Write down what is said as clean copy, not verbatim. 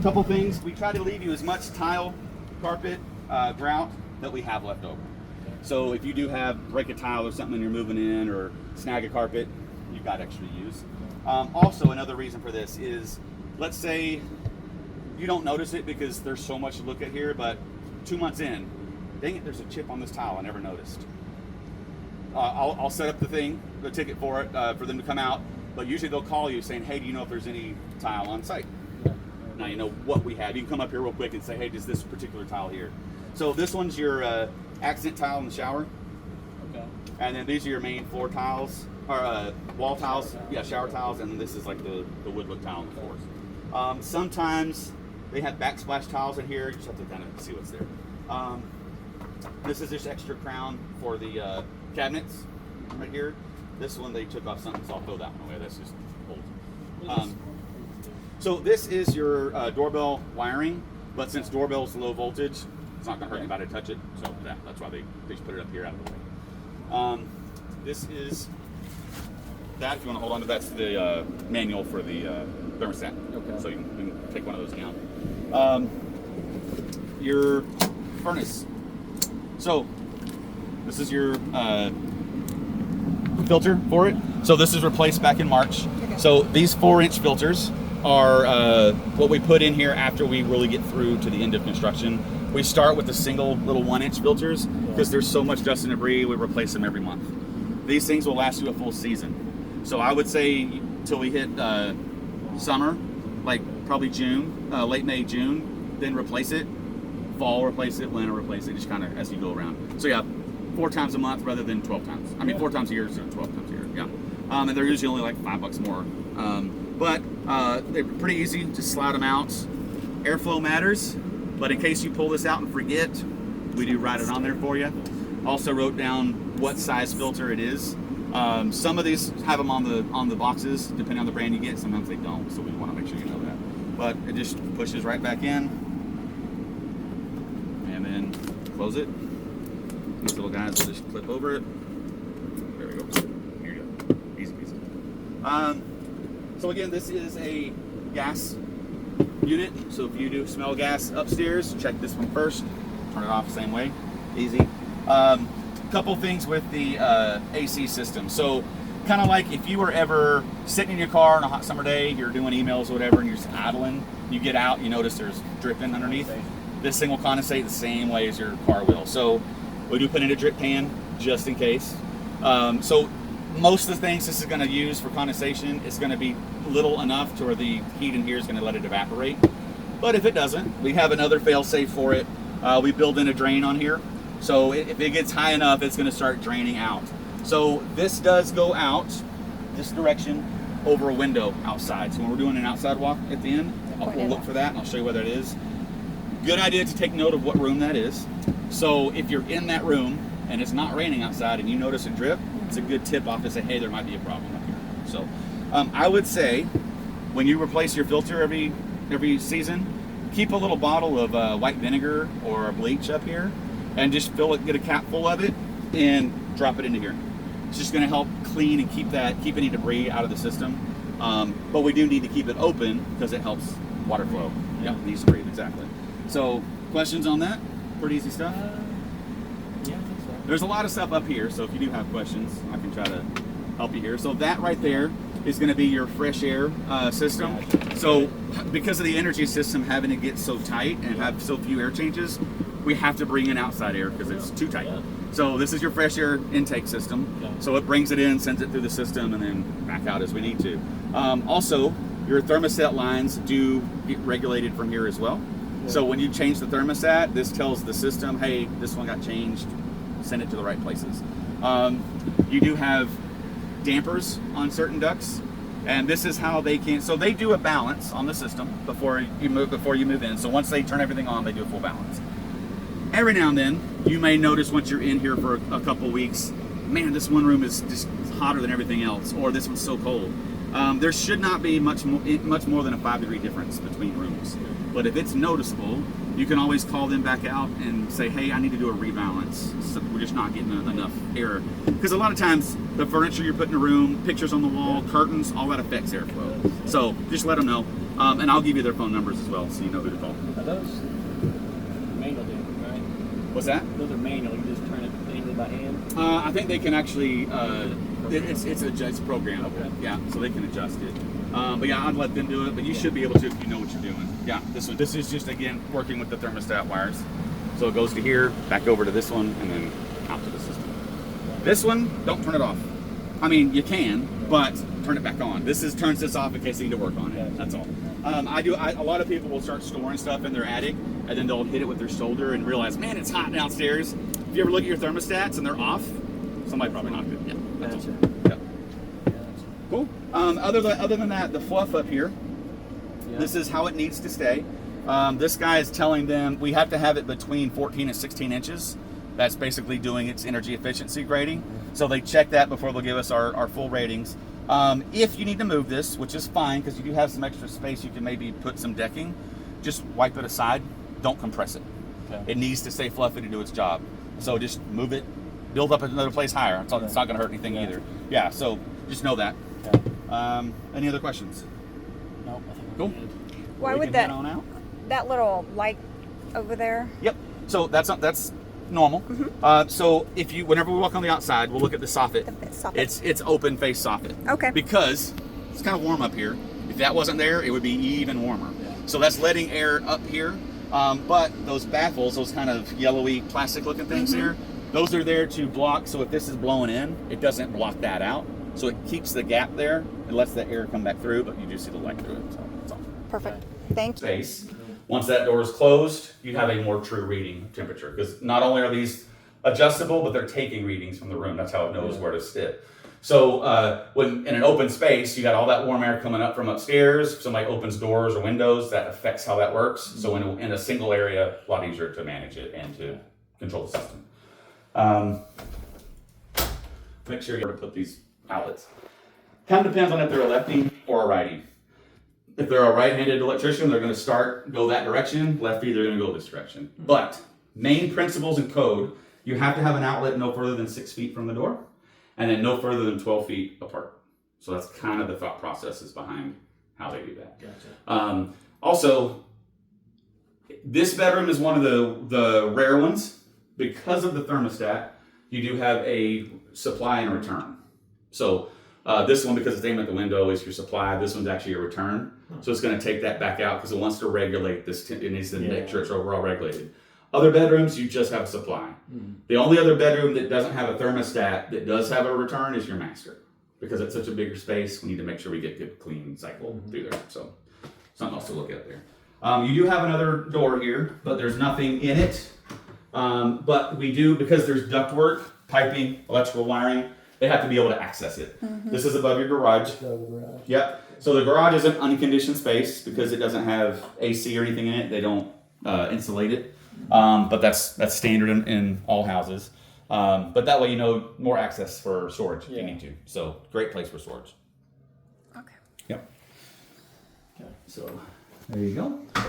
Couple things, we try to leave you as much tile, carpet, grout that we have left over. So if you do break a tile or something and you're moving in, or snag a carpet, you've got extra to use. Also, another reason for this is, let's say you don't notice it because there's so much to look at here, but 2 months in, dang it, there's a chip on this tile I never noticed. I'll set up the ticket for it, for them to come out, but usually they'll call you saying, hey, do you know if there's any tile on site? Now you know what we have. You can come up here real quick and say, hey, does this particular tile here? So this one's your accent tile in the shower. Okay. And then these are your main floor tiles, or wall tiles, yeah, shower tiles, and then this is like the wood look tile on the floors. Sometimes they have backsplash tiles in here. You just have to kind of see what's there. This is just extra crown for the cabinets right here. This one they took off something, so I'll throw that one away. That's just old. So this is your doorbell wiring, but since doorbell's low voltage, it's not going to hurt anybody to touch it. So that's why they just put it up here out of the way. This is that. If you want to hold on to that's the manual for the thermostat. Okay. So you can take one of those down. Your furnace. So this is your filter for it. So this is replaced back in March. Okay. So these 4-inch filters are what we put in here after we really get through to the end of construction. We start with the single little 1-inch filters because there's so much dust and debris, we replace them every month. These things will last you a full season. So I would say till we hit summer, like probably June, late May, June, then replace it. Fall, replace it. Winter, replace it, just kind of as you go around. So yeah, 4 times a month rather than 12 times. I mean, 4 times a year instead of 12 times a year, yeah. And they're usually only like $5 more. But they're pretty easy, just slide them out. Airflow matters, but in case you pull this out and forget, we do write it on there for you. Also wrote down what size filter it is. Some of these have them on the boxes, depending on the brand you get. Sometimes they don't, so we want to make sure you know that. But it just pushes right back in, and then close it. These little guys will just clip over it. There we go. Here you go. Easy peasy. So again, this is a gas unit. So if you do smell gas upstairs, check this one first. Turn it off the same way. Easy. Couple things with the AC system. So kind of like if you were ever sitting in your car on a hot summer day, you're doing emails or whatever, and you're just idling, you get out, you notice there's dripping underneath. This thing will condensate the same way as your car will. So we do put in a drip pan just in case. So most of the things this is going to use for condensation is going to be little enough to where the heat in here is going to let it evaporate. But if it doesn't, we have another fail-safe for it. We build in a drain on here. So if it gets high enough, it's going to start draining out. So this does go out this direction over a window outside. So when we're doing an outside walk at the end, we'll look for that and I'll show you where that is. Good idea to take note of what room that is. So if you're in that room and it's not raining outside and you notice a drip, it's a good tip off to say, hey, there might be a problem up here. So I would say when you replace your filter every season, keep a little bottle of white vinegar or bleach up here and just fill it, get a cap full of it and drop it into here. It's just going to help clean and keep any debris out of the system. But we do need to keep it open because it helps water flow. Yeah, it needs to breathe, exactly. So questions on that? Pretty easy stuff? Yeah, I think so. There's a lot of stuff up here, so if you do have questions, I can try to help you here. So that right there is going to be your fresh air system. So because of the energy system having to get so tight and have so few air changes, we have to bring in outside air because it's too tight. So this is your fresh air intake system. So it brings it in, sends it through the system, and then back out as we need to. Also, your thermostat lines do get regulated from here as well. So when you change the thermostat, this tells the system, hey, this one got changed, send it to the right places. You do have dampers on certain ducts, and this is how they can, so they do a balance on the system before you move in. So once they turn everything on, they do a full balance. Every now and then, you may notice once you're in here for a couple weeks, man, this one room is just hotter than everything else, or this one's so cold. There should not be much more than a 5-degree difference between rooms. But if it's noticeable, you can always call them back out and say, hey, I need to do a rebalance. So we're just not getting enough air. Because a lot of times, the furniture you're putting in a room, pictures on the wall, curtains, all that affects airflow. So just let them know. And I'll give you their phone numbers as well, so you know who to call. Are those manual, right? What's that? Those are manual. You just turn it manually by hand. I think they can actually. It's programmed. Okay. Yeah, so they can adjust it. But yeah, I'd let them do it. But you should be able to if you know what you're doing. Yeah, this is just again working with the thermostat wires. So it goes to here, back over to this one, and then out to the system. This one, don't turn it off. I mean, you can, but turn it back on. Turns this off in case you need to work on it. That's all. A lot of people will start storing stuff in their attic, and then they'll hit it with their shoulder and realize, man, it's hot downstairs. If you ever look at your thermostats and they're off, somebody probably knocked it. Yeah, that's all. Yeah. Cool. Other than that, the fluff up here, this is how it needs to stay. This guy is telling them we have to have it between 14 and 16 inches. That's basically doing its energy efficiency grading. So they check that before they'll give us our full ratings. If you need to move this, which is fine because you do have some extra space, you can maybe put some decking. Just wipe it aside. Don't compress it. Okay. It needs to stay fluffy to do its job. So just move it, build up another place higher. It's not going to hurt anything either. Yeah, so just know that. Okay. Any other questions? Nope. I think cool. Why would that little light over there? Yep. So that's normal. Mm-hmm. So whenever we walk on the outside, we'll look at the soffit. It's open face soffit. Okay. Because it's kind of warm up here. If that wasn't there, it would be even warmer. Yeah. So that's letting air up here. But those baffles, those kind of yellowy plastic looking things here, those are there to block. So if this is blowing in, it doesn't block that out. So it keeps the gap there. It lets the air come back through, but you do see the light through it. So that's all. Perfect. Thank you. Space. Once that door is closed, you have a more true reading of temperature because not only are these adjustable, but they're taking readings from the room. That's how it knows where to sit. So when in an open space, you got all that warm air coming up from upstairs. If somebody opens doors or windows, that affects how that works. So in a single area, a lot easier to manage it and to control the system. Make sure you put these outlets. Kind of depends on if they're a lefty or a righty. If they're a right-handed electrician, they're going to go that direction. Lefty, they're going to go this direction. But main principles in code, you have to have an outlet no further than 6 feet from the door, and then no further than 12 feet apart. So that's kind of the thought processes behind how they do that. Gotcha. Also, this bedroom is one of the rare ones. Because of the thermostat, you do have a supply and return. So this one, because it's aimed at the window, is your supply. This one's actually a return. So it's going to take that back out because it wants to regulate this. It needs to make sure it's overall regulated. Other bedrooms, you just have a supply. The only other bedroom that doesn't have a thermostat that does have a return is your master. Because it's such a bigger space, we need to make sure we get good clean cycle through there. So something else to look at there. You do have another door here, but there's nothing in it. But we do, because there's ductwork, piping, electrical wiring, they have to be able to access it. This is above your garage. Yep. So the garage is an unconditioned space because it doesn't have AC or anything in it. They don't insulate it. But that's standard in all houses. But that way, more access for storage if you need to. So great place for storage. Okay. Yep. Okay. So there you go.